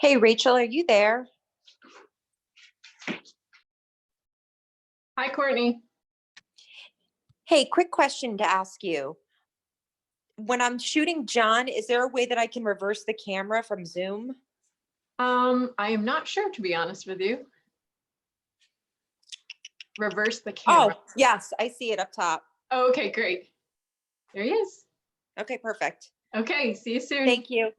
Hey, Rachel, are you there? Hi, Courtney. Hey, quick question to ask you. When I'm shooting John, is there a way that I can reverse the camera from Zoom? I am not sure, to be honest with you. Reverse the camera. Oh, yes, I see it up top. Oh, okay, great. There he is. Okay, perfect. Okay, see you soon. Thank you.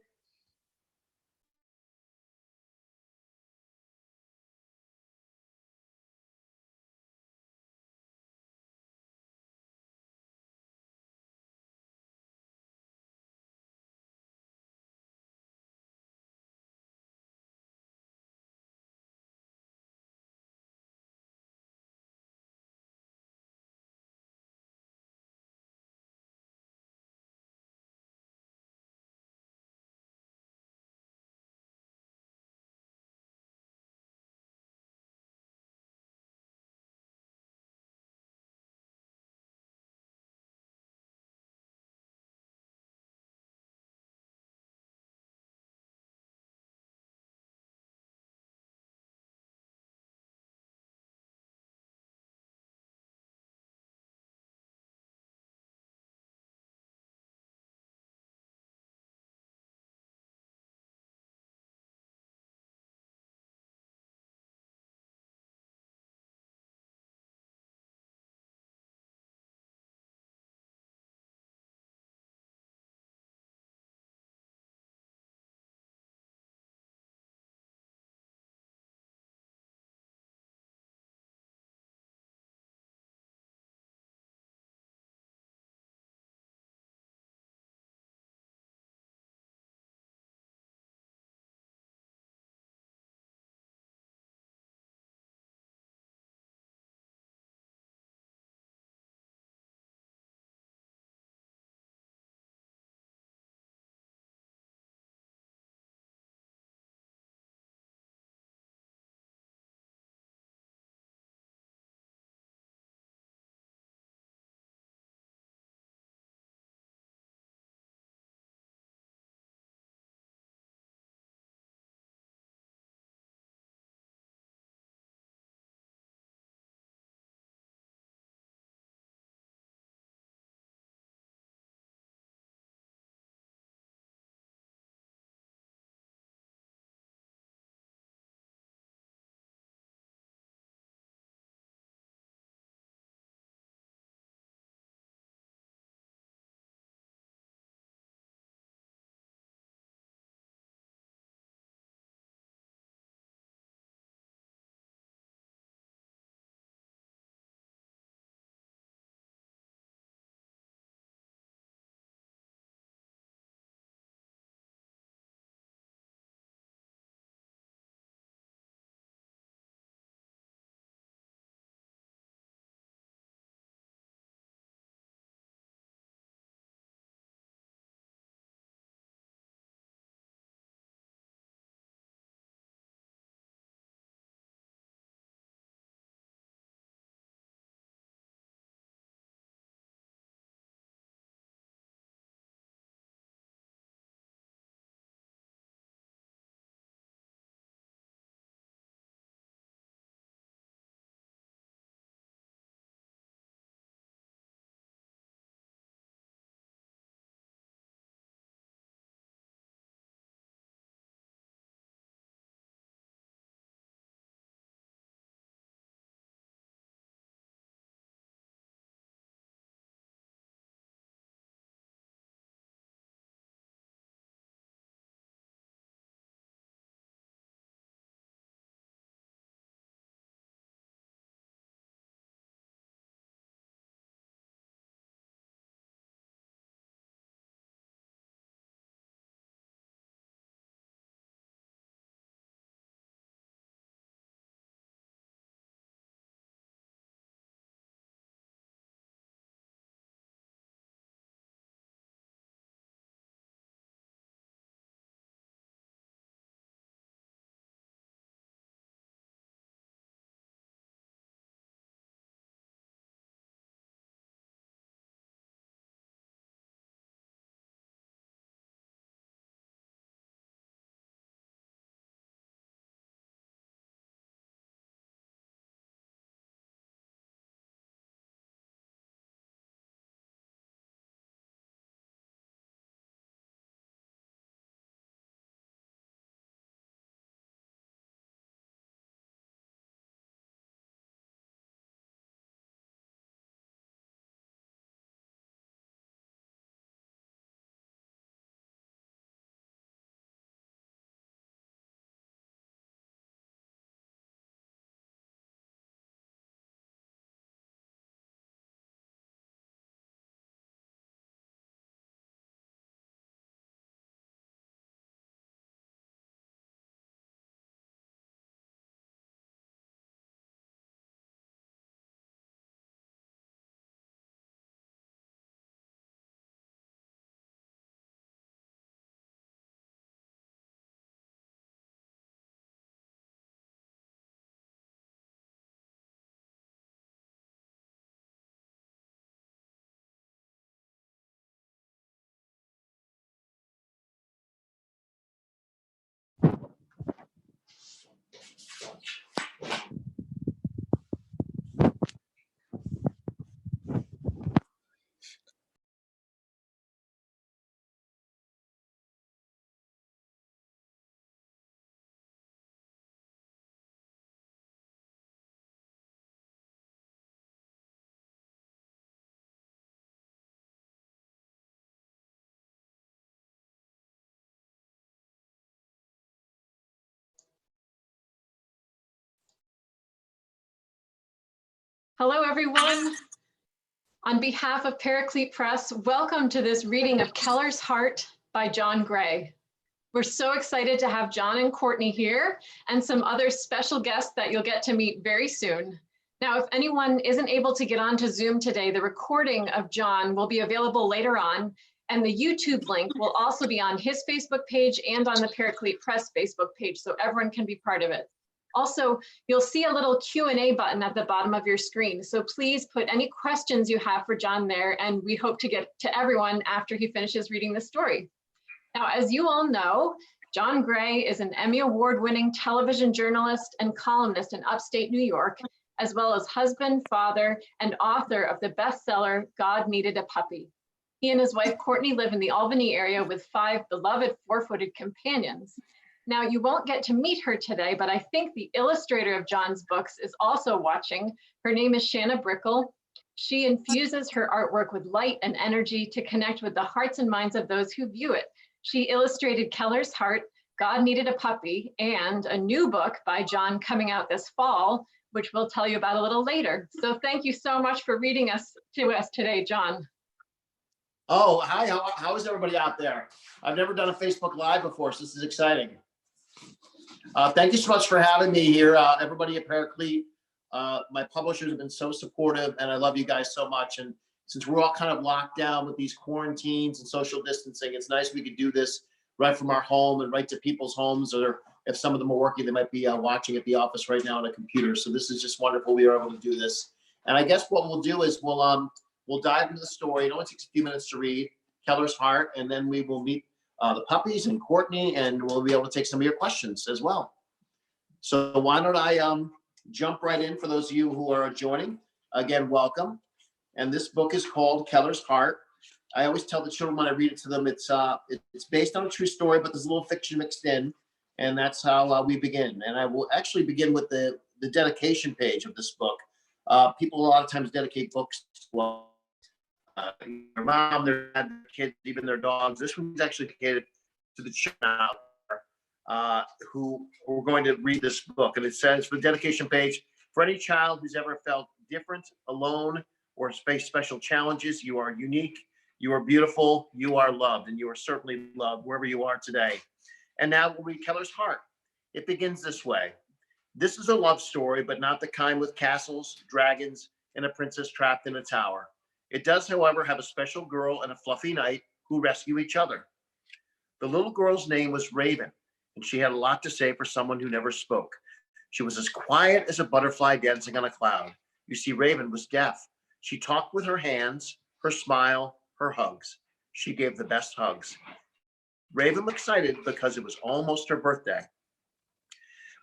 Hello, everyone. On behalf of Paraclete Press, welcome to this reading of Keller's Heart by John Gray. We're so excited to have John and Courtney here and some other special guests that you'll get to meet very soon. Now, if anyone isn't able to get onto Zoom today, the recording of John will be available later on, and the YouTube link will also be on his Facebook page and on the Paraclete Press Facebook page, so everyone can be part of it. Also, you'll see a little Q&A button at the bottom of your screen, so please put any questions you have for John there, and we hope to get to everyone after he finishes reading the story. Now, as you all know, John Gray is an Emmy Award-winning television journalist and columnist in upstate New York, as well as husband, father, and author of the bestseller, God Needed a Puppy. He and his wife, Courtney, live in the Albany area with 5 beloved 4-footed companions. Now, you won't get to meet her today, but I think the illustrator of John's books is also watching. Her name is Shanna Brickle. She infuses her artwork with light and energy to connect with the hearts and minds of those who view it. She illustrated Keller's Heart, God Needed a Puppy, and a new book by John coming out this fall, which we'll tell you about a little later. So thank you so much for reading to us today, John. Oh, hi, how is everybody out there? I've never done a Facebook Live before, so this is exciting. Thank you so much for having me here, everybody at Paraclete. My publishers have been so supportive, and I love you guys so much. And since we're all kind of locked down with these quarantines and social distancing, it's nice we could do this right from our home and right to people's homes, or if some of them are working, they might be watching at the office right now on a computer. So this is just wonderful we are able to do this. And I guess what we'll do is we'll dive into the story. It only takes a few minutes to read Keller's Heart, and then we will meet the puppies and Courtney, and we'll be able to take some of your questions as well. So why don't I jump right in for those of you who are joining. Again, welcome. And this book is called Keller's Heart. I always tell the children when I read it to them, it's based on a true story, but there's a little fiction mixed in, and that's how we begin. And I will actually begin with the dedication page of this book. People a lot of times dedicate books to their mom, their dad, their kids, even their dogs. This one's actually dedicated to the children out there who are going to read this book. And it says, for the dedication page, for any child who's ever felt different, alone, or faced special challenges, you are unique, you are beautiful, you are loved, and you are certainly loved wherever you are today. And now we'll read Keller's Heart. It begins this way. This is a love story, but not the kind with castles, dragons, and a princess trapped in a tower. It does, however, have a special girl and a fluffy knight who rescue each other. The little girl's name was Raven, and she had a lot to say for someone who never spoke. She was as quiet as a butterfly dancing on a cloud. You see, Raven was deaf. She talked with her hands, her smile, her hugs. She gave the best hugs. Raven was excited because it was almost her birthday.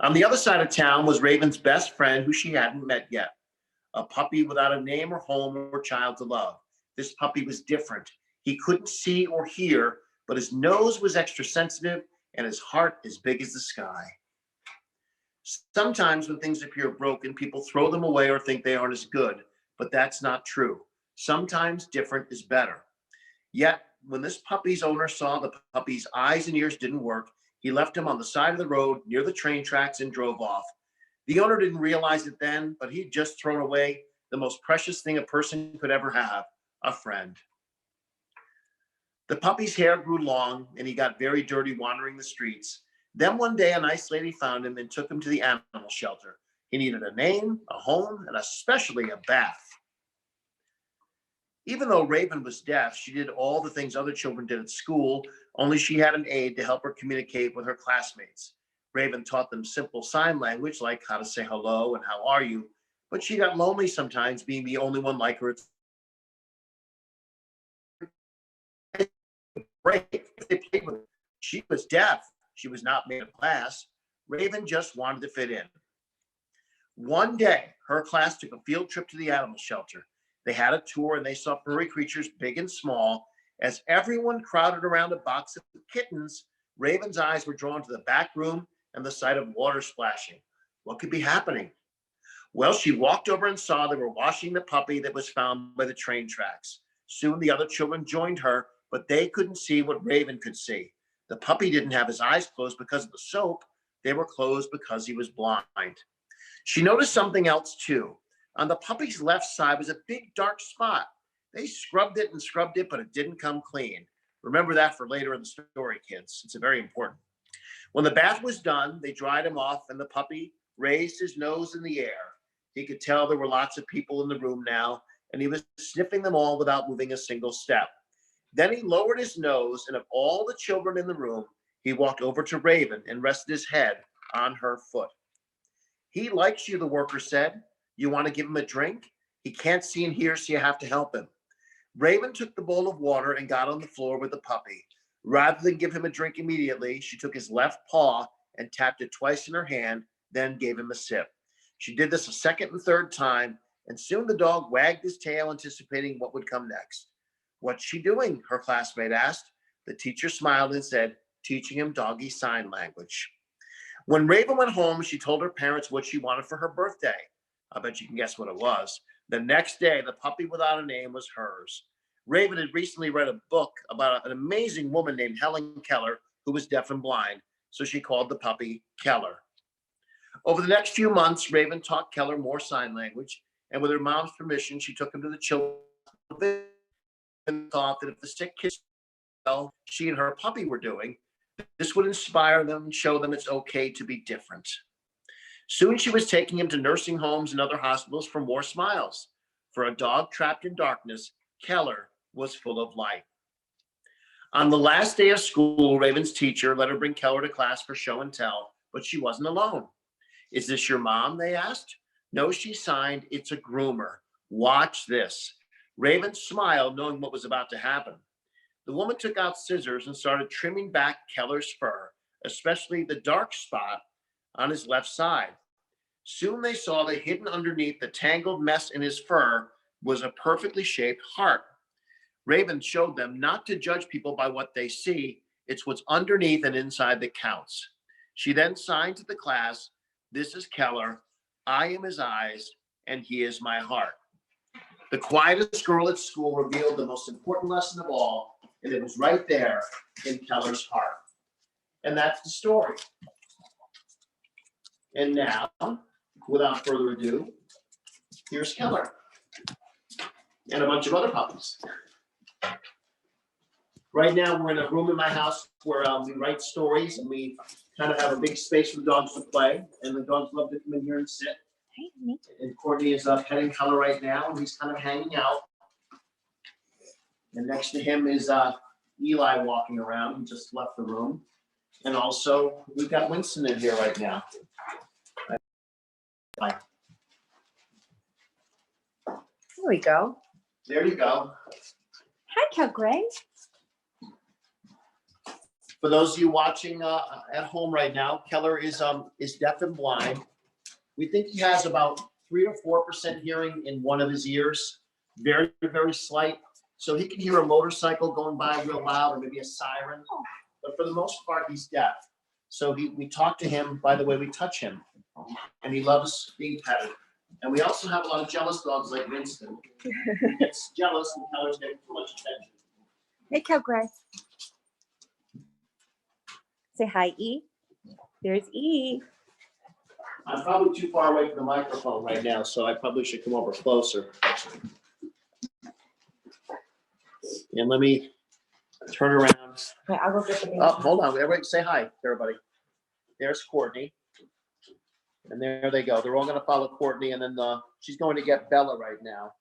On the other side of town was Raven's best friend, who she hadn't met yet. A puppy without a name or home or child to love. This puppy was different. He couldn't see or hear, but his nose was extra sensitive and his heart as big as the sky. Sometimes when things appear broken, people throw them away or think they aren't as good, but that's not true. Sometimes different is better. Yet, when this puppy's owner saw the puppy's eyes and ears didn't work, he left him on the side of the road near the train tracks and drove off. The owner didn't realize it then, but he'd just thrown away the most precious thing a person could ever have, a friend. The puppy's hair grew long and he got very dirty wandering the streets. Then one day a nice lady found him and took him to the animal shelter. He needed a name, a home, and especially a bath. Even though Raven was deaf, she did all the things other children did at school, only she had an aide to help her communicate with her classmates. Raven taught them simple sign language like how to say hello and how are you, but she got lonely sometimes being the only one like her. She was deaf. She was not made of glass. Raven just wanted to fit in. One day, her class took a field trip to the animal shelter. They had a tour and they saw furry creatures big and small. As everyone crowded around a box of kittens, Raven's eyes were drawn to the back room and the sight of water splashing. What could be happening? Well, she walked over and saw they were washing the puppy that was found by the train tracks. Soon the other children joined her, but they couldn't see what Raven could see. The puppy didn't have his eyes closed because of the soap. They were closed because he was blind. She noticed something else too. On the puppy's left side was a big dark spot. They scrubbed it and scrubbed it, but it didn't come clean. Remember that for later in the story, kids. It's very important. When the bath was done, they dried him off and the puppy raised his nose in the air. He could tell there were lots of people in the room now, and he was sniffing them all without moving a single step. Then he lowered his nose, and of all the children in the room, he walked over to Raven and rested his head on her foot. He likes you, the worker said. You want to give him a drink? He can't see and hear, so you have to help him. Raven took the bowl of water and got on the floor with the puppy. Rather than give him a drink immediately, she took his left paw and tapped it twice in her hand, then gave him a sip. She did this a second and third time, and soon the dog wagged his tail, anticipating what would come next. What's she doing? Her classmate asked. The teacher smiled and said, teaching him doggy sign language. When Raven went home, she told her parents what she wanted for her birthday. I bet you can guess what it was. The next day, the puppy without a name was hers. Raven had recently read a book about an amazing woman named Helen Keller, who was deaf and blind, so she called the puppy Keller. Over the next few months, Raven taught Keller more sign language, and with her mom's permission, she took him to the children and thought that if the sick kids, well, she and her puppy were doing, this would inspire them and show them it's okay to be different. Soon she was taking him to nursing homes and other hospitals for more smiles. For a dog trapped in darkness, Keller was full of light. On the last day of school, Raven's teacher let her bring Keller to class for show and tell, but she wasn't alone. Is this your mom? They asked. No, she signed, it's a groomer. Watch this. Raven smiled, knowing what was about to happen. The woman took out scissors and started trimming back Keller's fur, especially the dark spot on his left side. Soon they saw that hidden underneath the tangled mess in his fur was a perfectly shaped heart. Raven showed them not to judge people by what they see. It's what's underneath and inside that counts. She then signed to the class, this is Keller. I am his eyes, and he is my heart. The quietest girl at school revealed the most important lesson of all, and it was right there in Keller's heart. And that's the story. And now, without further ado, here's Keller and a bunch of other puppies. Right now, we're in a room in my house where we write stories, and we kind of have a big space for the dogs to play, and the dogs love to come in here and sit. And Courtney is petting Keller right now, and he's kind of hanging out. And next to him is Eli walking around. He just left the room. And also, we've got Winston in here right now. There we go. There you go. Hi, Cal Gray. For those of you watching at home right now, Keller is deaf and blind. We think he has about 3 or 4% hearing in one of his ears, very, very slight. So he can hear a motorcycle going by real loud or maybe a siren, but for the most part, he's deaf. So we talk to him by the way we touch him, and he loves being petted. And we also have a lot of jealous dogs like Winston. He gets jealous and Keller's getting too much attention. Hey, Cal Gray. Say hi, E. There's E. I'm probably too far away from the microphone right now, so I probably should come over closer. And let me turn around. Okay, I'll go get the baby. Oh, hold on. Everybody say hi to everybody. There's Courtney. And there they go. They're all going to follow Courtney, and then she's going to get Bella right now.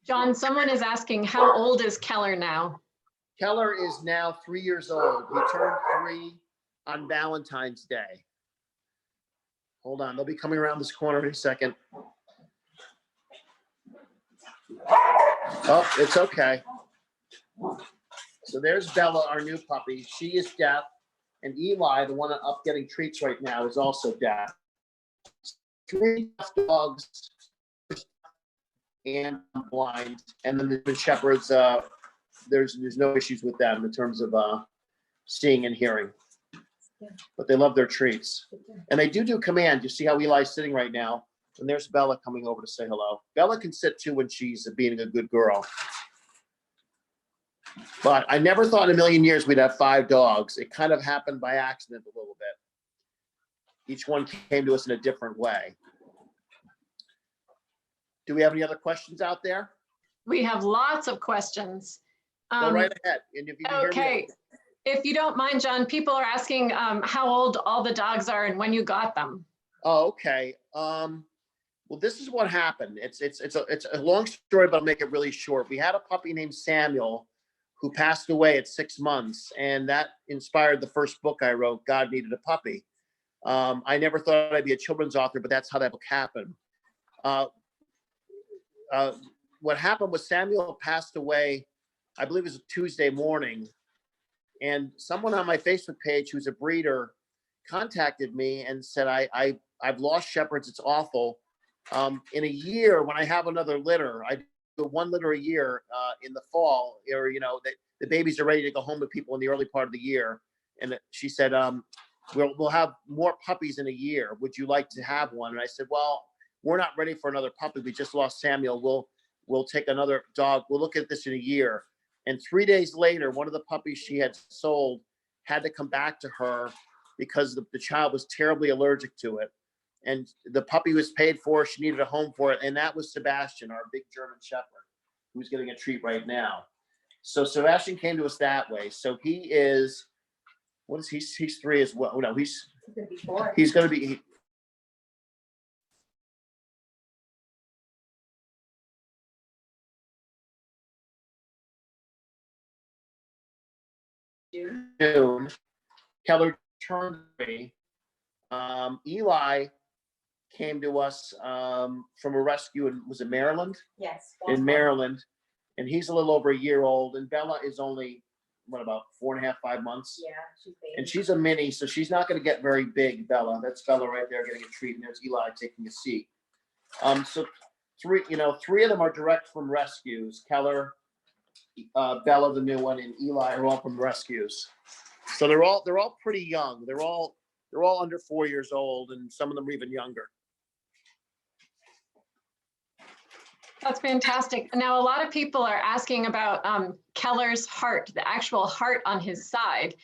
John, someone is asking, how old is Keller now? Keller is now 3 years old. He turned 3 on Valentine's Day. Hold on. They'll be coming around this corner in a second. Oh, it's okay. So there's Bella, our new puppy. She is deaf. And Eli, the one up getting treats right now, is also deaf. 3 deaf dogs and blind. And then the shepherds, there's no issues with them in terms of seeing and hearing. But they love their treats. And they do command. You see how Eli's sitting right now? And there's Bella coming over to say hello. Bella can sit too when she's being a good girl. But I never thought in a million years we'd have 5 dogs. It kind of happened by accident a little bit. Each one came to us in a different way. Do we have any other questions out there? We have lots of questions. Go right ahead. And if you can hear me. Okay. If you don't mind, John, people are asking how old all the dogs are and when you got them. Oh, okay. Well, this is what happened. It's a long story, but I'll make it really short. We had a puppy named Samuel who passed away at 6 months, and that inspired the first book I wrote, God Needed a Puppy. I never thought I'd be a children's author, but that's how that book happened. What happened was Samuel passed away, I believe it was a Tuesday morning, and someone on my Facebook page who's a breeder contacted me and said, I've lost shepherds. It's awful. In a year, when I have another litter, I do 1 litter a year in the fall, or, the babies are ready to go home to people in the early part of the year. And she said, we'll have more puppies in a year. Would you like to have one? And I said, well, we're not ready for another puppy. We just lost Samuel. We'll take another dog. We'll look at this in a year. And 3 days later, one of the puppies she had sold had to come back to her because the child was terribly allergic to it. And the puppy was paid for. She needed a home for it. And that was Sebastian, our big German Shepherd, who's getting a treat right now. So Sebastian came to us that way. So he is, what is he? He's 3 as well. No, he's going to be 4. He's going to be. June. Keller turned 3. Eli came to us from a rescue in, was it Maryland? Yes. In Maryland. And he's a little over a year old. And Bella is only, about 4.5, 5 months? Yeah, she's baby. And she's a mini, so she's not going to get very big, Bella. That's Bella right there getting a treat. And there's Eli taking a seat. So 3 of them are direct from rescues. Keller, Bella, the new one, and Eli are all from rescues. So they're all pretty young. They're all under 4 years old, and some of them are even younger. That's fantastic. Now, a lot of people are asking about Keller's heart, the actual heart on his side.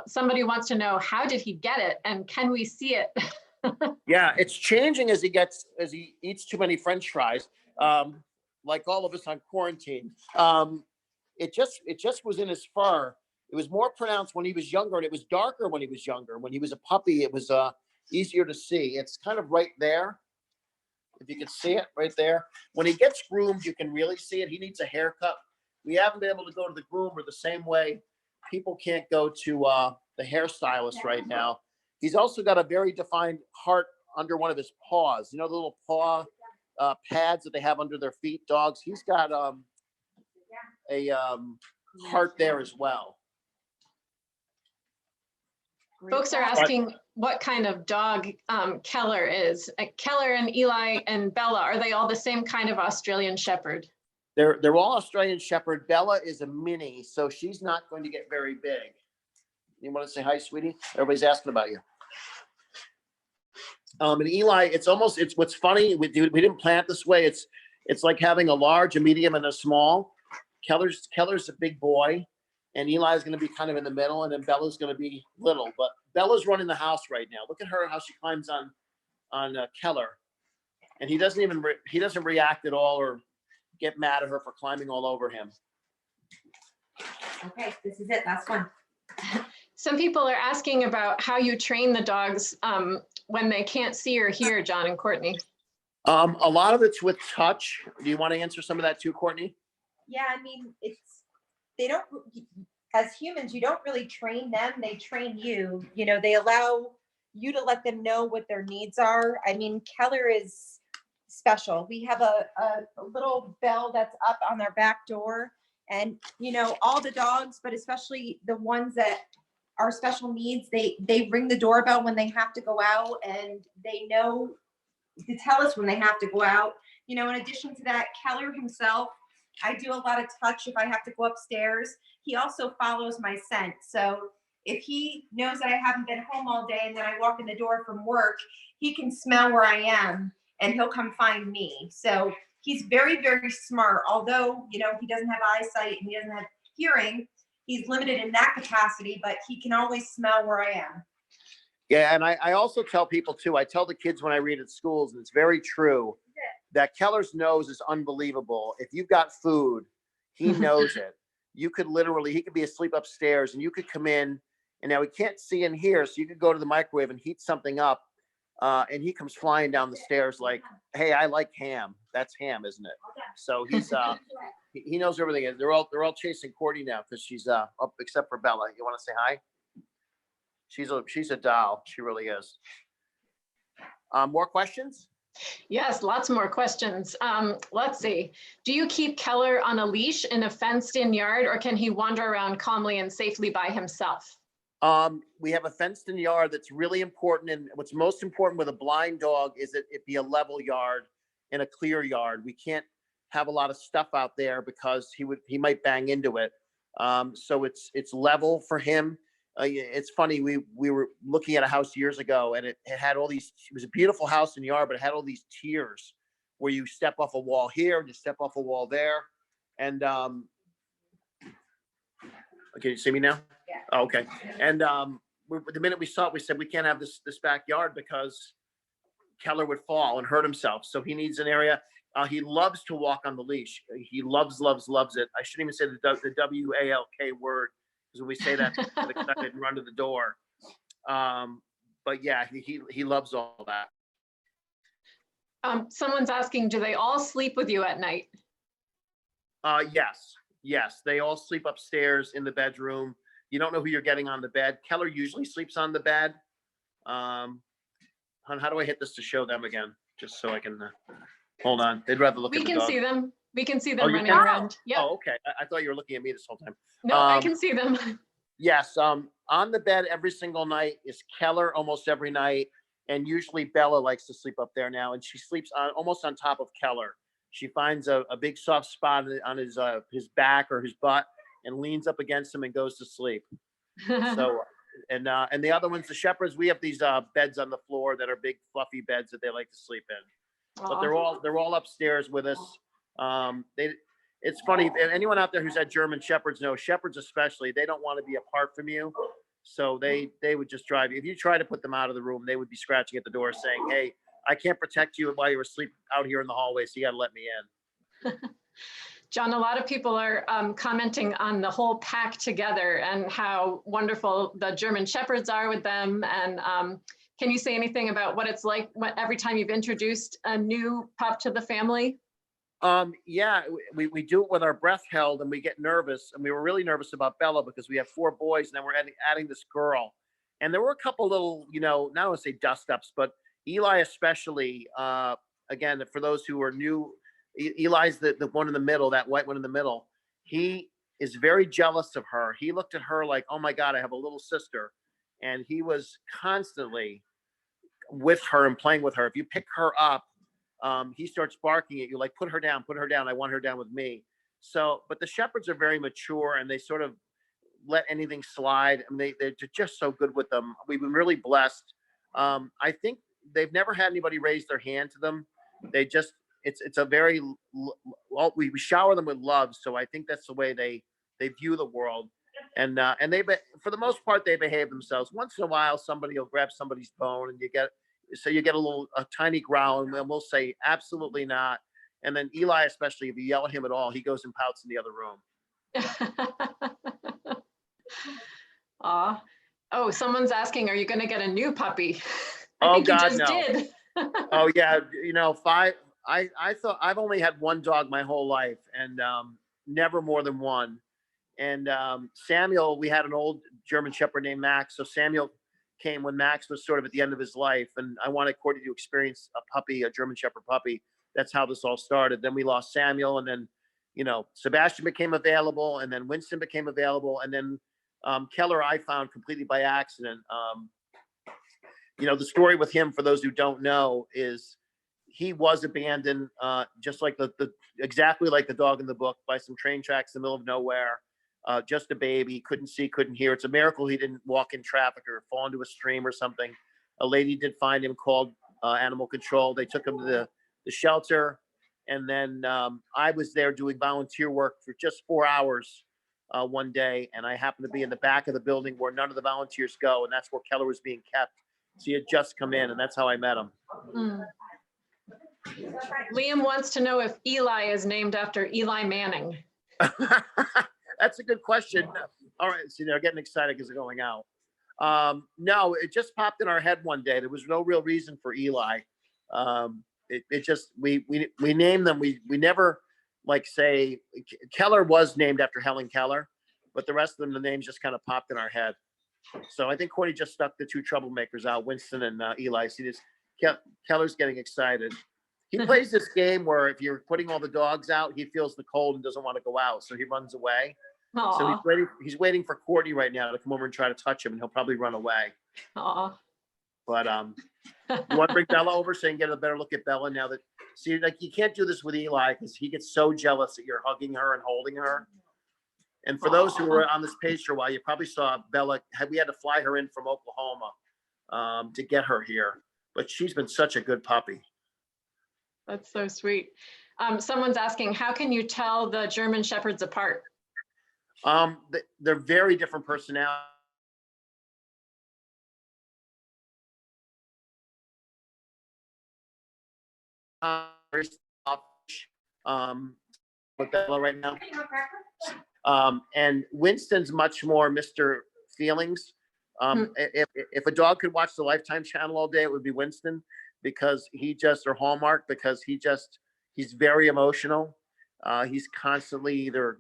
Somebody wants to know, how did he get it, and can we see it? Yeah, it's changing as he eats too many French fries, like all of us on quarantine. It just was in his fur. It was more pronounced when he was younger, and it was darker when he was younger. When he was a puppy, it was easier to see. It's kind of right there. If you can see it right there. When he gets groomed, you can really see it. He needs a haircut. We haven't been able to go to the groomer the same way people can't go to the hairstylist right now. He's also got a very defined heart under one of his paws. You know, the little paw pads that they have under their feet, dogs. He's got a heart there as well. Folks are asking what kind of dog Keller is. Keller and Eli and Bella, are they all the same kind of Australian Shepherd? They're all Australian Shepherd. Bella is a mini, so she's not going to get very big. You want to say hi, sweetie? Everybody's asking about you. And Eli, it's what's funny. We didn't plan it this way. It's like having a large, a medium, and a small. Keller's a big boy, and Eli's going to be kind of in the middle, and then Bella's going to be little. But Bella's running the house right now. Look at her, how she climbs on Keller, and he doesn't react at all or get mad at her for climbing all over him. Okay, this is it. Last one. Some people are asking about how you train the dogs when they can't see or hear, John and Courtney. A lot of it's with touch. Do you want to answer some of that too, Courtney? Yeah, I mean, they don't, as humans, you don't really train them. They train you. You know, they allow you to let them know what their needs are. I mean, Keller is special. We have a little bell that's up on their back door, and all the dogs, but especially the ones that are special needs, they ring the doorbell when they have to go out, and they know to tell us when they have to go out. In addition to that, Keller himself, I do a lot of touch if I have to go upstairs. He also follows my scent. So if he knows that I haven't been home all day and then I walk in the door from work, he can smell where I am and he'll come find me. So he's very, very smart. Although, he doesn't have eyesight and he doesn't have hearing, he's limited in that capacity, but he can always smell where I am. Yeah, and I also tell people too, I tell the kids when I read at schools, and it's very true, that Keller's nose is unbelievable. If you've got food, he knows it. You could literally, he could be asleep upstairs and you could come in, and now he can't see in here. So you could go to the microwave and heat something up. And he comes flying down the stairs like, hey, I like ham. That's ham, isn't it? So he's, he knows everything. They're all chasing Courtney now because she's up, except for Bella. You want to say hi? She's a doll. She really is. More questions? Yes, lots more questions. Let's see. Do you keep Keller on a leash in a fenced-in yard, or can he wander around calmly and safely by himself? We have a fenced-in yard that's really important, and what's most important with a blind dog is that it be a level yard and a clear yard. We can't have a lot of stuff out there because he might bang into it. So it's level for him. It's funny, we were looking at a house years ago, and it had all these, it was a beautiful house in the yard, but it had all these tiers where you step off a wall here and you step off a wall there. And okay, you see me now? Yeah. Oh, okay. And the minute we saw it, we said we can't have this backyard because Keller would fall and hurt himself. So he needs an area. He loves to walk on the leash. He loves it. I shouldn't even say the WALK word, because when we say that, I didn't run to the door. But yeah, he loves all that. Someone's asking, do they all sleep with you at night? Yes. They all sleep upstairs in the bedroom. You don't know who you're getting on the bed. Keller usually sleeps on the bed. How do I hit this to show them again? Just so I can, hold on. They'd rather look at the dog. We can see them. We can see them you running can? around. Yeah. Oh, okay. I thought you were looking at me this whole time. No, I can see them. Yes. On the bed every single night is Keller, almost every night. And usually Bella likes to sleep up there now, and she sleeps almost on top of Keller. She finds a big soft spot on his back or his butt and leans up against him and goes to sleep. So, and the other ones, the shepherds, we have these beds on the floor that are big fluffy beds that they like to sleep in. But they're all upstairs with us. It's funny, anyone out there who's had German shepherds knows, shepherds especially, they don't want to be apart from you. So they would just drive you. If you try to put them out of the room, they would be scratching at the door saying, hey, I can't protect you while you're asleep out here in the hallway, so you got to let me in. John, a lot of people are commenting on the whole pack together and how wonderful the German shepherds are with them. And can you say anything about what it's like every time you've introduced a new pup to the family? Yeah, we do it with our breath held, and we get nervous, and we were really nervous about Bella because we have 4 boys, and then we're adding this girl. And there were a couple little, not I want to say dust ups, but Eli especially, again, for those who are new, Eli's the one in the middle, that white one in the middle. He is very jealous of her. He looked at her like, oh my God, I have a little sister. And he was constantly with her and playing with her. If you pick her up, he starts barking at you like, put her down. I want her down with me. So, but the shepherds are very mature, and they sort of let anything slide. I mean, they're just so good with them. We've been really blessed. I think they've never had anybody raise their hand to them. They just, it's a very, well, we shower them with love. So I think that's the way they view the world. And they, for the most part, they behave themselves. Once in a while, somebody will grab somebody's bone, and you get a tiny growl, and we'll say absolutely not. And then Eli, especially, if you yell at him at all, he goes and pouts in the other room. Aw. Oh, someone's asking, are you going to get a new puppy? Oh think God, you just no. did. Oh yeah, I thought I've only had one dog my whole life, and never more than one. And Samuel, we had an old German Shepherd named Max. So Samuel came when Max was sort of at the end of his life, and I wanted Courtney to experience a German Shepherd puppy. That's how this all started. Then we lost Samuel, and then Sebastian became available, and then Winston became available, and then Keller I found completely by accident. The story with him, for those who don't know, is he was abandoned, just like exactly like the dog in the book, by some train tracks in the middle of nowhere. Just a baby, couldn't see, couldn't hear. It's a miracle he didn't walk in traffic or fall into a stream or something. A lady did find him, called animal control. They took him to the shelter, and then I was there doing volunteer work for just 4 hours one day, and I happened to be in the back of the building where none of the volunteers go, and that's where Keller was being kept. So he had just come in, and that's how I met him. Liam wants to know if Eli is named after Eli Manning. That's a good question. All right, see, they're getting excited because they're going out. No, it just popped in our head one day. There was no real reason for Eli. It just we named them. We never like say Keller was named after Helen Keller, but the rest of them, the names just kind of popped in our head. So I think Courtney just stuck the two troublemakers out, Winston and Eli. See this, Keller's getting excited. He plays this game where if you're putting all the dogs out, he feels the cold and doesn't want to go out, so he runs away. Aww. So he's waiting for Courtney right now to come over and try to touch him, and he'll probably run away. Aww. But you want to bring Bella over so you can get a better look at Bella now that see, like, you can't do this with Eli because he gets so jealous that you're hugging her and holding her. And for those who were on this page for a while, you probably saw Bella. We had to fly her in from Oklahoma to get her here, but she's been such a good puppy. That's so sweet. Someone's asking, how can you tell the German Shepherds apart? They're very different personalities. With Bella right now. And Winston's much more Mr. Feelings. If a dog could watch the Lifetime channel all day, it would be Winston, because or Hallmark, because he's very emotional. He's constantly either,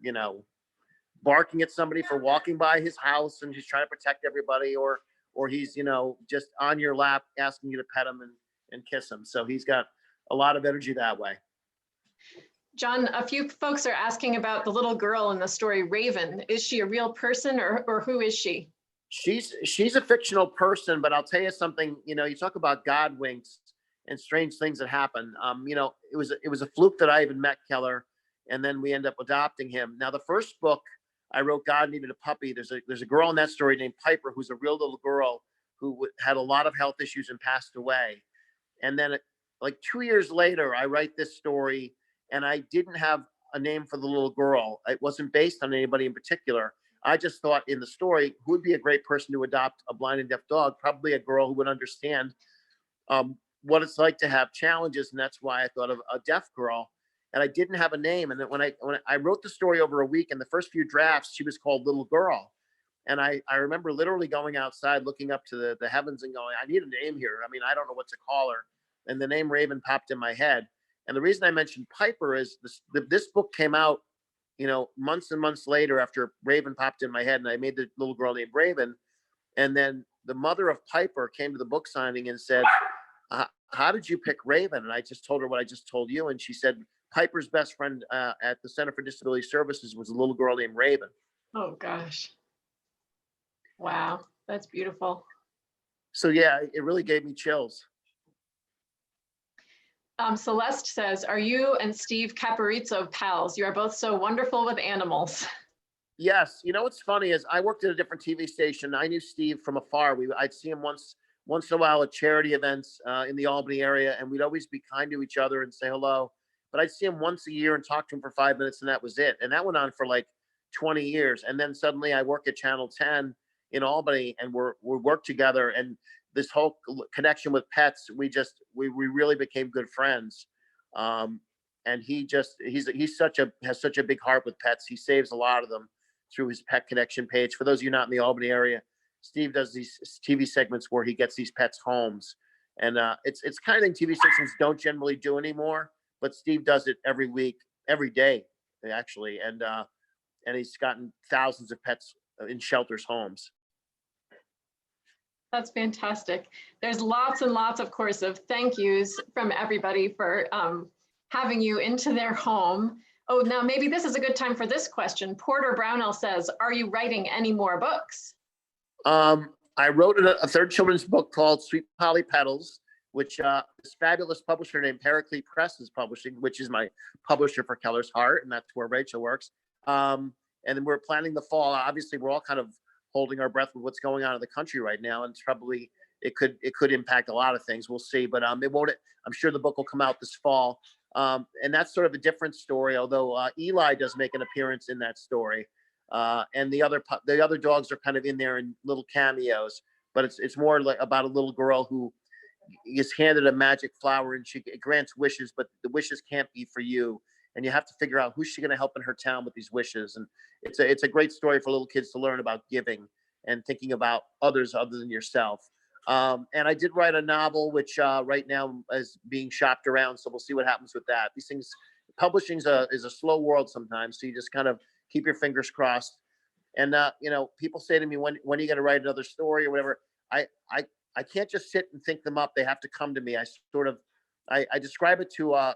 barking at somebody for walking by his house and he's trying to protect everybody, or he's, just on your lap asking you to pet him and kiss him. So he's got a lot of energy that way. John, a few folks are asking about the little girl in the story, Raven. Is she a real person or who is she? She's a fictional person, but I'll tell you something, you talk about God winks and strange things that happen. It was a fluke that I even met Keller, and then we end up adopting him. Now, the first book I wrote, God Needed a Puppy. There's a girl in that story named Piper, who's a real little girl who had a lot of health issues and passed away. And then like 2 years later, I write this story, and I didn't have a name for the little girl. It wasn't based on anybody in particular. I just thought in the story, who would be a great person to adopt a blind and deaf dog? Probably a girl who would understand what it's like to have challenges. And that's why I thought of a deaf girl. And I didn't have a name. And then when I wrote the story over a week, and the first few drafts, she was called Little Girl. And I remember literally going outside, looking up to the heavens and going, I need a name here. I mean, I don't know what to call her. And the name Raven popped in my head. And the reason I mentioned Piper is this book came out, months and months later after Raven popped in my head, and I made the little girl named Raven. And then the mother of Piper came to the book signing and said, how did you pick Raven? And I just told her what I just told you. And she said, Piper's best friend at the Center for Disability Services was a little girl named Raven. Oh, gosh. Wow. That's beautiful. So, yeah, it really gave me chills. Celeste says, are you and Steve Caparizzo pals? You are both so wonderful with animals. Yes. What's funny is I worked at a different TV station. I knew Steve from afar. I'd see him once in a while at charity events in the Albany area, and we'd always be kind to each other and say hello. But I'd see him once a year and talk to him for 5 minutes, and that was it. And that went on for like 20 years. And then suddenly I work at Channel 10 in Albany, and we work together. And this whole connection with pets, we really became good friends. And has such a big heart with pets. He saves a lot of them through his Pet Connection page. For those of you not in the Albany area, Steve does these TV segments where he gets these pets homes. And it's kind of thing TV stations don't generally do anymore, but Steve does it every week, every day, actually. And he's gotten thousands of pets in shelters' homes. That's fantastic. There's lots and lots, of course, of thank yous from everybody for having you into their home. Oh, now maybe this is a good time for this question. Porter Brownell says, are you writing any more books? I wrote a third children's book called Sweet Polly Petals, which this fabulous publisher named Paraclete Press is publishing, which is my publisher for Keller's Heart, and that's where Rachel works. And then we're planning the fall. Obviously, we're all kind of holding our breath with what's going on in the country right now, and it could impact a lot of things. We'll see, but it won't. I'm sure the book will come out this fall, and that's sort of a different story. Although Eli does make an appearance in that story, and the other dogs are kind of in there in little cameos, but it's more like about a little girl who is handed a magic flower and she grants wishes, but the wishes can't be for you. And you have to figure out who's she going to help in her town with these wishes. And it's a great story for little kids to learn about giving and thinking about others other than yourself. And I did write a novel, which right now is being shopped around. So we'll see what happens with that. These things, publishing is a slow world sometimes. So you just kind of keep your fingers crossed. And, people say to me, when are you going to write another story or whatever? I can't just sit and think them up. They have to come to me. I describe it to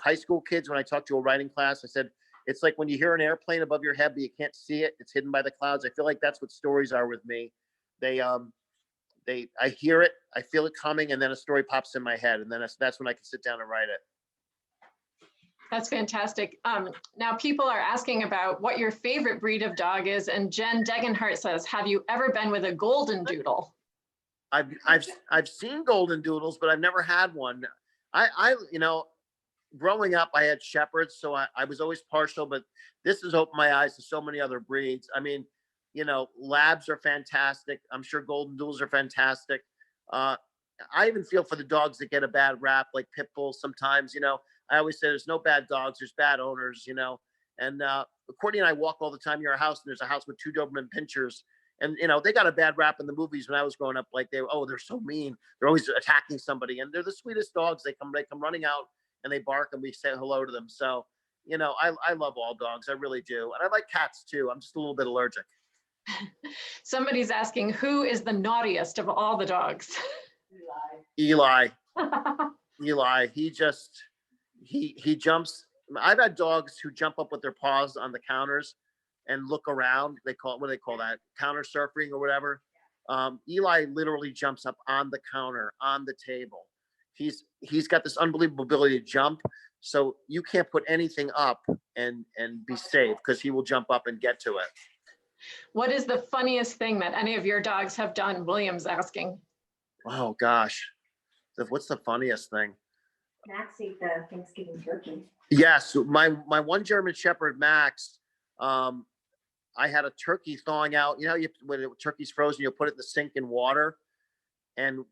high school kids when I talk to a writing class. I said, it's like when you hear an airplane above your head, but you can't see it. It's hidden by the clouds. I feel like that's what stories are with me. I hear it, I feel it coming, and then a story pops in my head. And then that's when I can sit down and write it. That's fantastic. Now people are asking about what your favorite breed of dog is. And Jen Degenhart says, have you ever been with a golden doodle? I've seen golden doodles, but I've never had one. Growing up, I had shepherds, so I was always partial, but this has opened my eyes to so many other breeds. I mean, labs are fantastic. I'm sure golden doodles are fantastic. I even feel for the dogs that get a bad rap, like pit bulls sometimes. I always say there's no bad dogs, there's bad owners, And Courtney and I walk all the time near our house, and there's a house with 2 Doberman pinchers. And, they got a bad rap in the movies when I was growing up. Like they're so mean. They're always attacking somebody. And they're the sweetest dogs. They come running out and they bark and we say hello to them. So, I love all dogs. I really do. And I like cats too. I'm just a little bit allergic. Somebody's asking, who is the naughtiest of all the dogs? Eli. Eli. He jumps. I've had dogs who jump up with their paws on the counters and look around. What do they call that? Counter surfing or whatever. Eli literally jumps up on the counter, on the table. He's got this unbelievable ability to jump. So you can't put anything up and be safe because he will jump up and get to it. What is the funniest thing that any of your dogs have done? William's asking. Oh gosh. What's the funniest thing? Max ate the Thanksgiving turkey. Yes. My one German Shepherd, Max, I had a turkey thawing out. When a turkey's frozen, you'll put it in the sink in water. And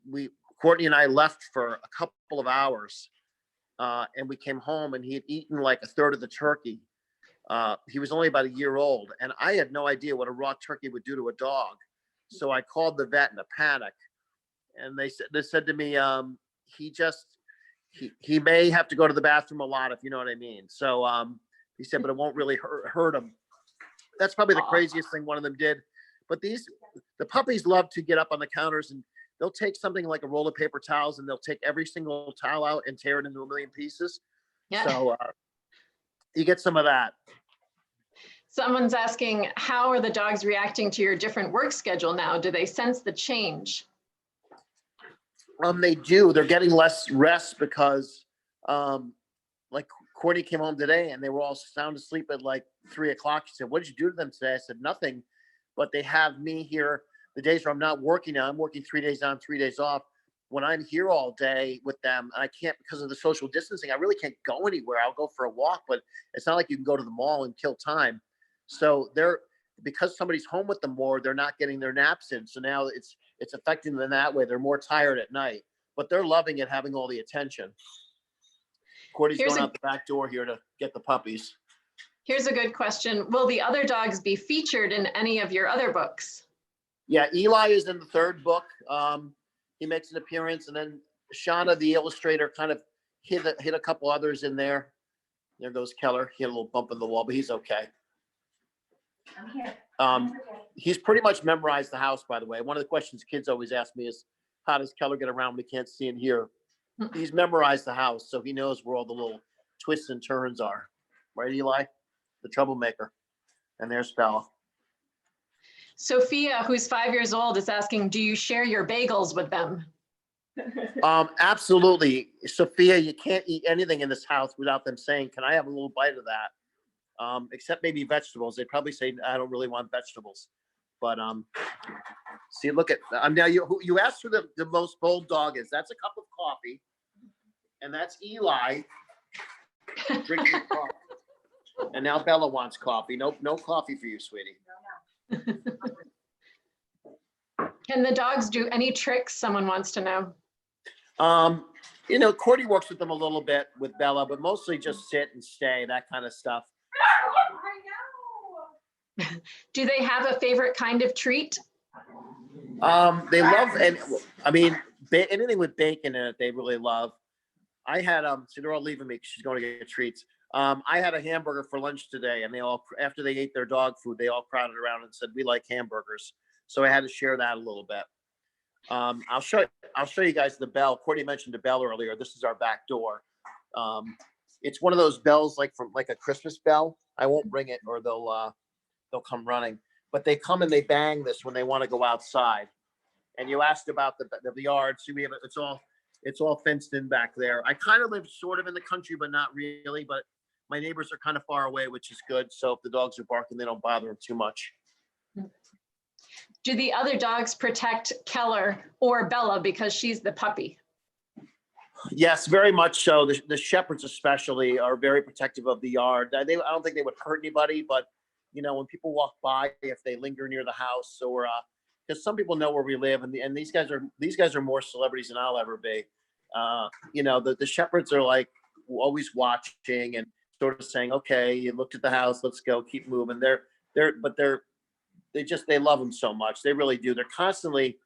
Courtney and I left for a couple of hours. And we came home and he had eaten like a third of the turkey. He was only about a year old. And I had no idea what a raw turkey would do to a dog. So I called the vet in a panic. And they said to me, he may have to go to the bathroom a lot, if you know what I mean. So he said, but it won't really hurt him. That's probably the craziest thing one of them did. But the puppies love to get up on the counters and they'll take something like a roll of paper towels and they'll take every single towel out and tear it into a million pieces. Yeah. So you get some of that. Someone's asking, how are the dogs reacting to your different work schedule now? Do they sense the change? They do. They're getting less rest because like Courtney came home today and they were all sound asleep at like 3 o'clock. She said, what did you do to them today? I said, nothing, but they have me here. The days where I'm not working now, I'm working 3 days on, 3 days off. When I'm here all day with them, and I can't, because of the social distancing, I really can't go anywhere. I'll go for a walk, but it's not like you can go to the mall and kill time. So because somebody's home with them more, they're not getting their naps in. So now it's affecting them that way. They're more tired at night, but they're loving it, having all the attention. Courtney's going out the back door here to get the puppies. Here's a good question. Will the other dogs be featured in any of your other books? Yeah, Eli is in the 3rd book. He makes an appearance, and then Shauna, the illustrator, kind of hit a couple others in there. There goes Keller. He had a little bump in the wall, but he's okay. I'm here. He's pretty much memorized the house, by the way. One of the questions kids always ask me is, how does Keller get around when he can't see and hear? He's memorized the house, so he knows where all the little twists and turns are. Right, Eli? The troublemaker. And there's Bella. Sophia, who's 5 years old, is asking, do you share your bagels with them? Absolutely. Sophia, you can't eat anything in this house without them saying, can I have a little bite of that? Except maybe vegetables. They'd probably say, I don't really want vegetables. But see, look at, now you asked who the most bold dog is. That's a cup of coffee. And that's Eli drinking coffee. And now Bella wants coffee. No coffee for you, sweetie. Can the dogs do any tricks? Someone wants to know. Courtney works with them a little bit with Bella, but mostly just sit and stay, that kind of stuff. Do they have a favorite kind of treat? They love, and I mean, anything with bacon in it, they really love. I had, so they're all leaving me because she's going to get treats. I had a hamburger for lunch today, and they all, after they ate their dog food, they all crowded around and said, "We like hamburgers." So I had to share that a little bit. I'll show you guys the bell. Courtney mentioned the bell earlier. This is our back door. It's one of those bells like a Christmas bell. I won't ring it or they'll come running, but they come and they bang this when they want to go outside. And you asked about the yard. See, we have it's all fenced in back there. I kind of live sort of in the country, but not really. But my neighbors are kind of far away, which is good. So if the dogs are barking, they don't bother them too much. Do the other dogs protect Keller or Bella because she's the puppy? Yes, very much so. The shepherds especially are very protective of the yard. I don't think they would hurt anybody, but when people walk by, if they linger near the house, or because some people know where we live, and these guys are more celebrities than I'll ever be. The shepherds are like always watching and sort of saying, "Okay, you looked at the house, let's go, keep moving." They love them so much. They really do. They're constantly,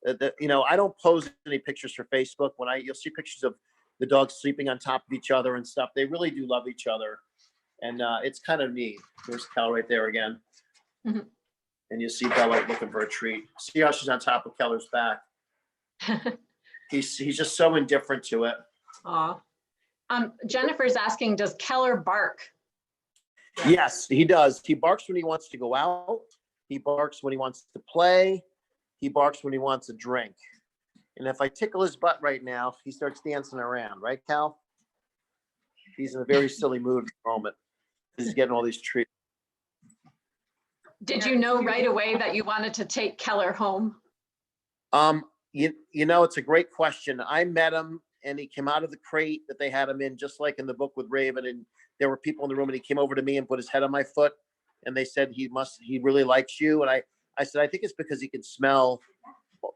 I don't post any pictures for Facebook. You'll see pictures of the dogs sleeping on top of each other and stuff. They really do love each other. And it's kind of neat. There's Kel right there again. Mm-hmm. And you see Bella looking for a treat. See how she's on top of Keller's back. He's just so indifferent to it. Aw. Jennifer's asking, does Keller bark? Yes, he does. He barks when he wants to go out. He barks when he wants to play. He barks when he wants a drink. And if I tickle his butt right now, he starts dancing around. Right, Cal? He's in a very silly mood at the moment. He's getting all these treats. Did you know right away that you wanted to take Keller home? It's a great question. I met him and he came out of the crate that they had him in, just like in the book with Raven. And there were people in the room and he came over to me and put his head on my foot. And they said, he really likes you. And I said, I think it's because he can smell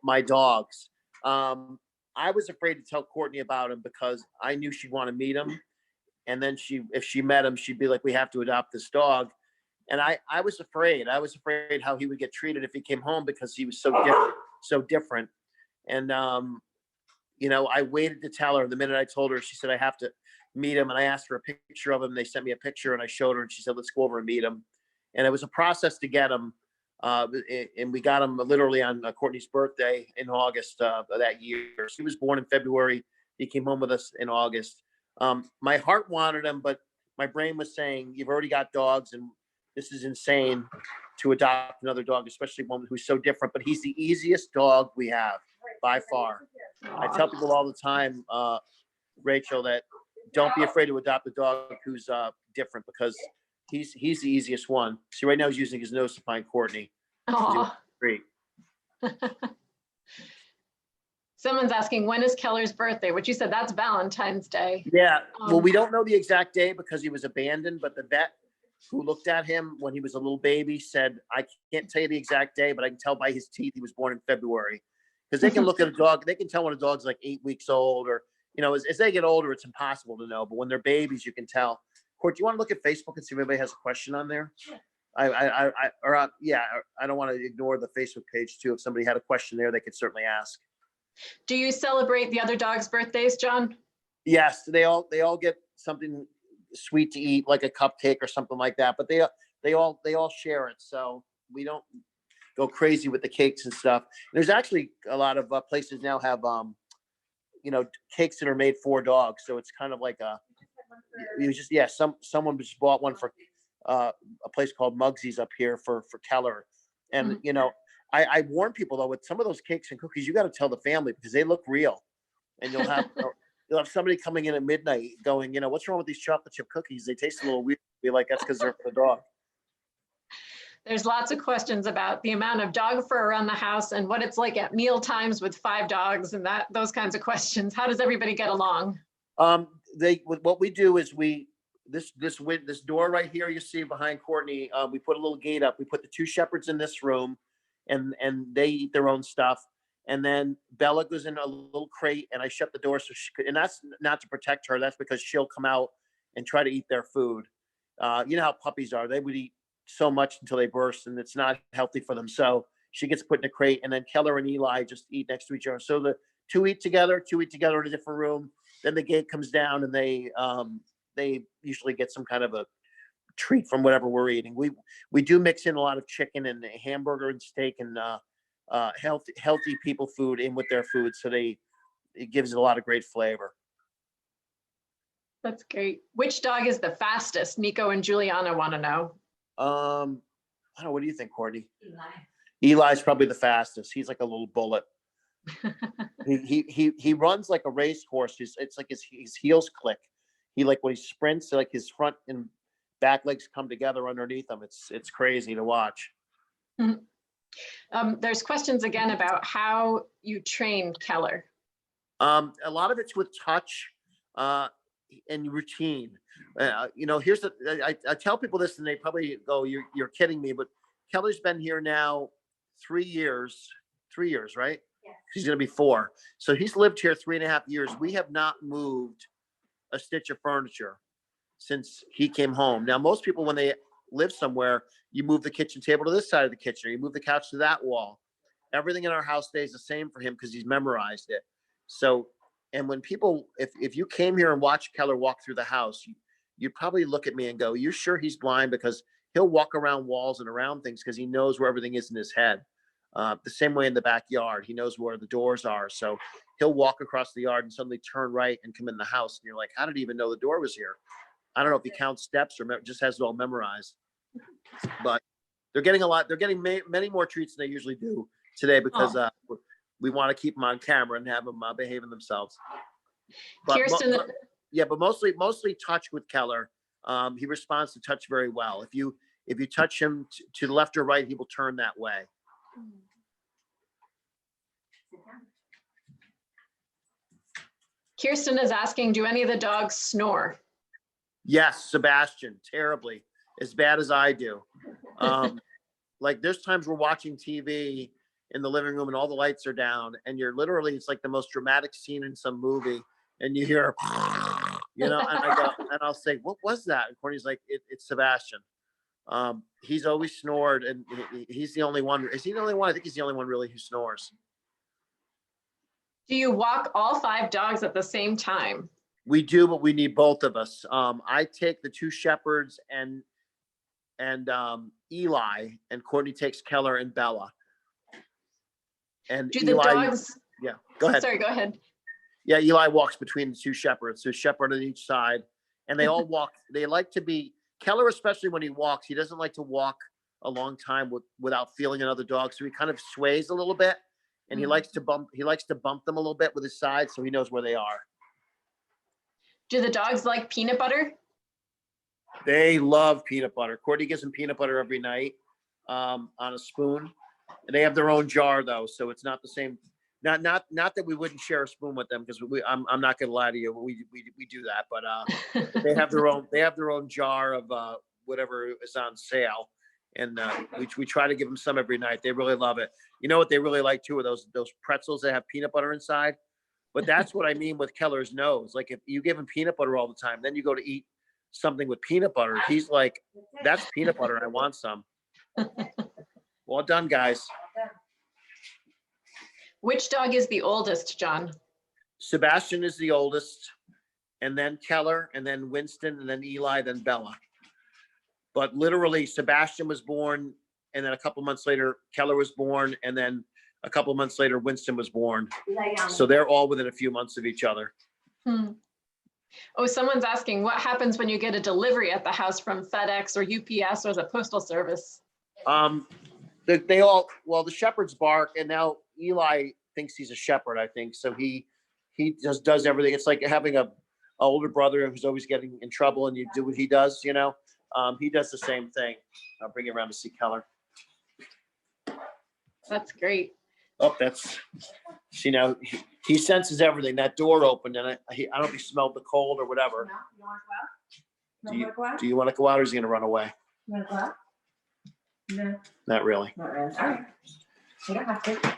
my dogs. I was afraid to tell Courtney about him because I knew she'd want to meet him. And then if she met him, she'd be like, we have to adopt this dog. And I was afraid. I was afraid how he would get treated if he came home because he was so different. And, I waited to tell her. The minute I told her, she said, I have to meet him. And I asked for a picture of him. They sent me a picture and I showed her and she said, let's go over and meet him. And it was a process to get him. And we got him literally on Courtney's birthday in August of that year. He was born in February. He came home with us in August. My heart wanted him, but my brain was saying, you've already got dogs and this is insane to adopt another dog, especially one who's so different. But he's the easiest dog we have by far. I tell people all the time, Rachel, that don't be afraid to adopt a dog who's different because he's the easiest one. See, right now he's using his nose to find Courtney. Great. Someone's asking, when is Keller's birthday? Which you said that's Valentine's Day. Yeah. Well, we don't know the exact day because he was abandoned, but the vet who looked at him when he was a little baby said, I can't tell you the exact day, but I can tell by his teeth he was born in February. Because they can look at a dog, they can tell when a dog's like 8 weeks old, or, as they get older, it's impossible to know. But when they're babies, you can tell. Court, do you want to look at Facebook and see if anybody has a question on there? Yeah. I don't want to ignore the Facebook page too. If somebody had a question there, they could certainly ask. Do you celebrate the other dogs' birthdays, John? Yes, they all get something sweet to eat, like a cupcake or something like that. But they all share it, so we don't go crazy with the cakes and stuff. There's actually a lot of places now have cakes that are made for dogs, so it's kind of like someone just bought one for a place called Mugsy's up here for Keller, and I warn people though, with some of those cakes and cookies, you got to tell the family because they look real, and you'll have somebody coming in at midnight going, what's wrong with these chocolate chip cookies? They taste a little weird. Be like, that's because they're for the dog. There's lots of questions about the amount of dog fur around the house and what it's like at meal times with 5 dogs and those kinds of questions. How does everybody get along? What we do is this door right here you see behind Courtney, we put a little gate up. We put the 2 shepherds in this room and they eat their own stuff. And then Bella goes in a little crate, and I shut the door so she could, and that's not to protect her. That's because she'll come out and try to eat their food. You know how puppies are. They would eat so much until they burst, and it's not healthy for them. So she gets put in a crate, and then Keller and Eli just eat next to each other. So the two eat together in a different room. Then the gate comes down, and they usually get some kind of a treat from whatever we're eating. We do mix in a lot of chicken and hamburger and steak and healthy people food in with their food, so it gives it a lot of great flavor. That's great. Which dog is the fastest? Nico and Juliana want to know. I don't know. What do you think, Courtney? Eli's probably the fastest. He's like a little bullet. he runs like a racehorse. It's like his heels click. When he sprints, like his front and back legs come together underneath him. It's crazy to watch. There's questions again about how you train Keller. A lot of it's with touch and routine. Here's I tell people this, and they probably go, "You're kidding me," but Keller's been here now 3 years. 3 years, right? Yes. She's going to be 4. So he's lived here 3.5 years. We have not moved a stitch of furniture since he came home. Now, most people, when they live somewhere, you move the kitchen table to this side of the kitchen, or you move the couch to that wall. Everything in our house stays the same for him because he's memorized it. So, and when people, if you came here and watched Keller walk through the house, you'd probably look at me and go, "You're sure he's blind?" Because he'll walk around walls and around things because he knows where everything is in his head. The same way in the backyard, he knows where the doors are. So he'll walk across the yard and suddenly turn right and come in the house. And you're like, "How did he even know the door was here?" I don't know if he counts steps or just has it all memorized. But they're getting many more treats than they usually do today because we want to keep them on camera and have them behaving themselves. But Kirsten, but mostly touch with Keller. He responds to touch very well. If you touch him to the left or right, he will turn that way. Kirsten is asking, do any of the dogs snore? Yes, Sebastian, terribly, as bad as I do. Like there's times we're watching TV in the living room and all the lights are down, and it's like the most dramatic scene in some movie, and you hear, and I go, and I'll say, "What was that?" And Courtney's like, "It's Sebastian." He's always snored, and he's the only one. Is he the only one? I think he's the only one really who snores. Do you walk all 5 dogs at the same time? We do, but we need both of us. I take the 2 shepherds and Eli, and Courtney takes Keller and Bella. And do Eli, the dogs? Yeah, go ahead. Sorry, go ahead. Yeah, Eli walks between the 2 shepherds, so shepherd on each side, and they all walk. They like to be Keller, especially when he walks. He doesn't like to walk a long time without feeling another dog, so he kind of sways a little bit, and he likes to bump them a little bit with his side, so he knows where they are. Do the dogs like peanut butter? They love peanut butter. Courtney gives them peanut butter every night on a spoon. And they have their own jar though, so it's not the same. Not that we wouldn't share a spoon with them, because I'm not gonna lie to you, we do that, but they have their own jar of whatever is on sale, and we try to give them some every night. They really love it. You know what they really like too are those pretzels that have peanut butter inside. But that's what I mean with Keller's nose. Like if you give him peanut butter all the time, then you go to eat something with peanut butter, he's like, "That's peanut butter. I want some." Well done, guys. Which dog is the oldest, John? Sebastian is the oldest, and then Keller, and then Winston, and then Eli, then Bella. But literally, Sebastian was born, and then a couple months later, Keller was born, and then a couple of months later, Winston was born. So they're all within a few months of each other. Oh, someone's asking, what happens when you get a delivery at the house from FedEx or UPS or the postal service? The shepherds bark, and now Eli thinks he's a shepherd, I think. So he just does everything. It's like having a older brother who's always getting in trouble, and you do what he does, He does the same thing. I'll bring it around to see Keller. That's great. Oh, now he senses everything. That door opened, and I don't know if he smelled the cold or whatever. No, you want to go out? Do you want to go out, or is he going to run away? You want to go out? No. Not really. Not really. All right. You don't have to.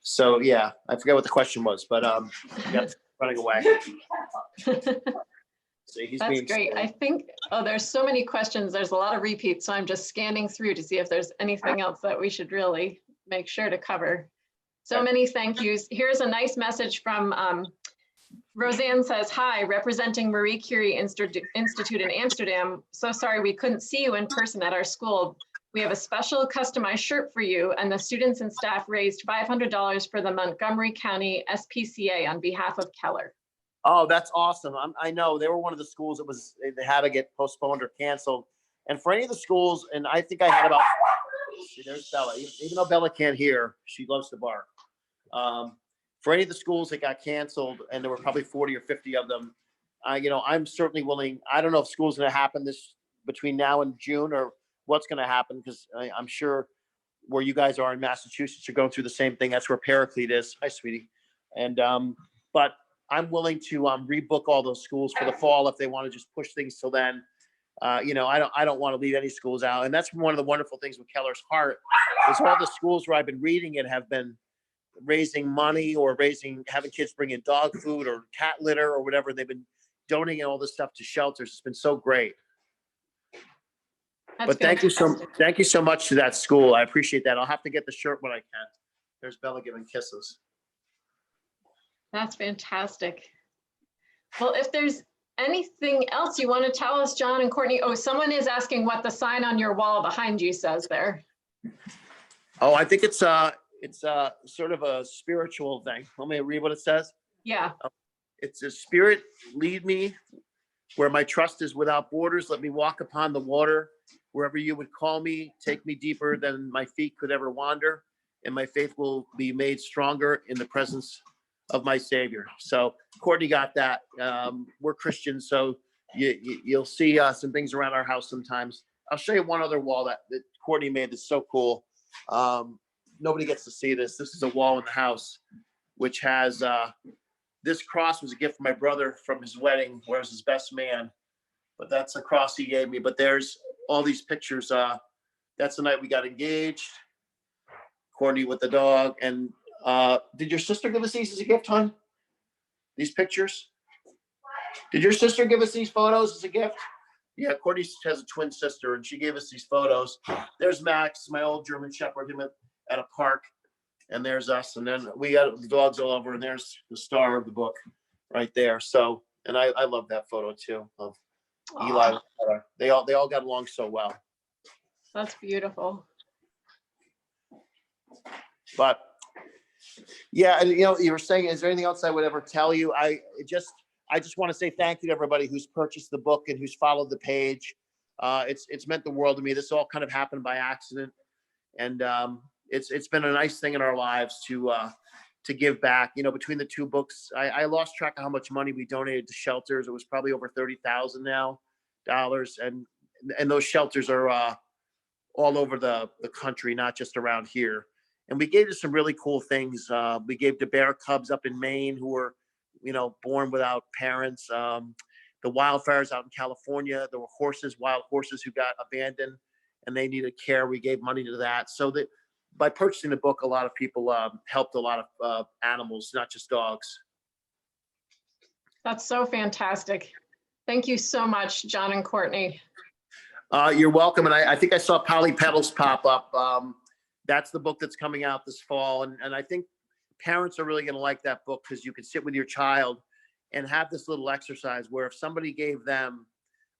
So yeah, I forget what the question was, but yeah, running away. So he's That's being great. I think, oh, there's so many questions. There's a lot of repeats. So I'm just scanning through to see if there's anything else that we should really make sure to cover. So Okay. many thank yous. Here's a nice message from Roseanne says, hi, representing Marie Curie Institute in Amsterdam. So sorry we couldn't see you in person at our school. We have a special customized shirt for you, and the students and staff raised $500 for the Montgomery County SPCA on behalf of Keller. Oh, that's awesome. I know they were one of the schools that was, they had to get postponed or canceled. And for any of the schools, and I think I had about, see, there's Bella. Even though Bella can't hear, she loves to bark. For any of the schools that got canceled, and there were probably 40 or 50 of them, I'm certainly willing. I don't know if school's going to happen this between now and June or what's going to happen, because I'm sure where you guys are in Massachusetts, you're going through the same thing. That's where Paraclete is. Hi, sweetie. And but I'm willing to rebook all those schools for the fall if they want to just push things till then. I don't want to leave any schools out. And that's one of the wonderful things with Keller's Heart is all the schools where I've been reading it have been raising money or having kids bring in dog food or cat litter or whatever. They've been donating all this stuff to shelters. It's been so great. That's But thank you so much to that school. I appreciate that. I'll have to get the shirt when I can. There's Bella giving kisses. That's fantastic. Well, if there's anything else you want to tell us, John and Courtney. Oh, someone is asking what the sign on your wall behind you says there. Oh, I think it's sort of a spiritual thing. Let me read what it says. Yeah. It's a spirit lead me where my trust is without borders. Let me walk upon the water wherever you would call me. Take me deeper than my feet could ever wander, and my faith will be made stronger in the presence of my Savior. So Courtney got that. We're Christians, so you'll see some things around our house sometimes. I'll show you one other wall that Courtney made that's so cool. Nobody gets to see this. This is a wall in the house, which has this cross was a gift from my brother from his wedding, where I was his best man. But that's a cross he gave me. But there's all these pictures. That's the night we got engaged. Courtney with the dog. And did your sister give us these as a gift, hon? These pictures? Did your sister give us these photos as a gift? Yeah, Courtney has a twin sister, and she gave us these photos. There's Max, my old German Shepherd, him at a park. And there's us. And then we got the dogs all over, and there's the star of the book right there. So, and I love that photo too of Eli. They all got along so well. That's beautiful. But yeah, and you were saying, is there anything else I would ever tell you? I just want to say thank you to everybody who's purchased the book and who's followed the page. It's meant the world to me. This all kind of happened by accident, and it's been a nice thing in our lives to give back. Between the two books, I lost track of how much money we donated to shelters. It was probably over $30,000 now, and those shelters are all over the country, not just around here. And we gave to some really cool things. We gave to bear cubs up in Maine who were, born without parents. The wildfires out in California, there were wild horses who got abandoned and they needed care. We gave money to that. So that by purchasing the book, a lot of people helped a lot of animals, not just dogs. That's so fantastic. Thank you so much, John and Courtney. You're welcome. And I think I saw Polly Petals pop up. That's the book that's coming out this fall. And I think parents are really going to like that book because you can sit with your child and have this little exercise where if somebody gave them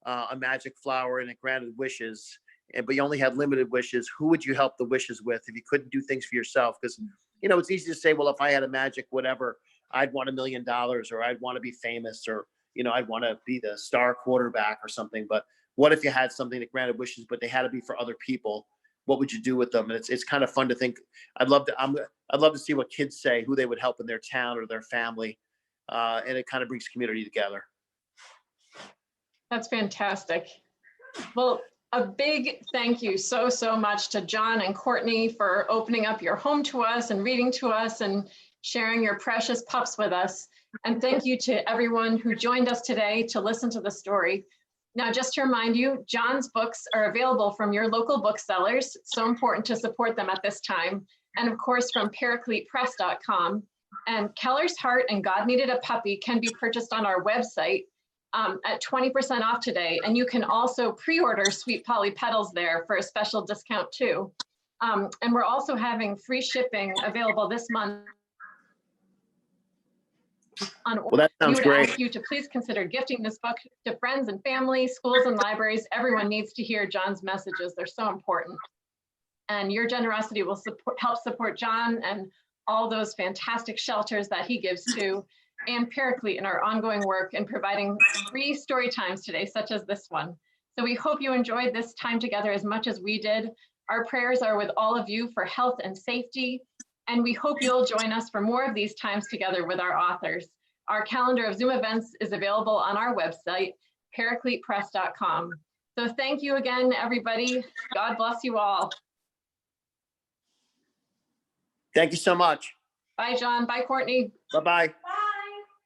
a magic flower and it granted wishes, but you only had limited wishes, who would you help the wishes with if you couldn't do things for yourself? Because, it's easy to say, well, if I had a magic whatever, I'd want $1 million, or I'd want to be famous, or, I'd want to be the star quarterback or something. But what if you had something that granted wishes, but they had to be for other people? What would you do with them? And it's kind of fun to think. I'd love to see what kids say, who they would help in their town or their family. And it kind of brings community together. That's fantastic. Well, a big thank you so much to John and Courtney for opening up your home to us and reading to us and sharing your precious pups with us. And thank you to everyone who joined us today to listen to the story. Now, just to remind you, John's books are available from your local booksellers. It's so important to support them at this time. and of course from ParacletePress.com. And Keller's Heart and God Needed a Puppy can be purchased on our website at 20% off today. And you can also pre-order Sweet Polly Petals there for a special discount too. And we're also having free shipping available this month. Well, that We sounds would great. ask you to please consider gifting this book to friends and family, schools and libraries. Everyone needs to hear John's messages. They're so important. And your generosity will help support John and all those fantastic shelters that he gives to, and Paraclete in our ongoing work in providing free story times today, such as this one. So we hope you enjoyed this time together as much as we did. Our prayers are with all of you for health and safety, and we hope you'll join us for more of these times together with our authors. Our calendar of Zoom events is available on our website, ParacletePress.com. So thank you again, everybody. God bless you all. Thank you so much. Bye, John. Bye, Courtney. Bye-bye.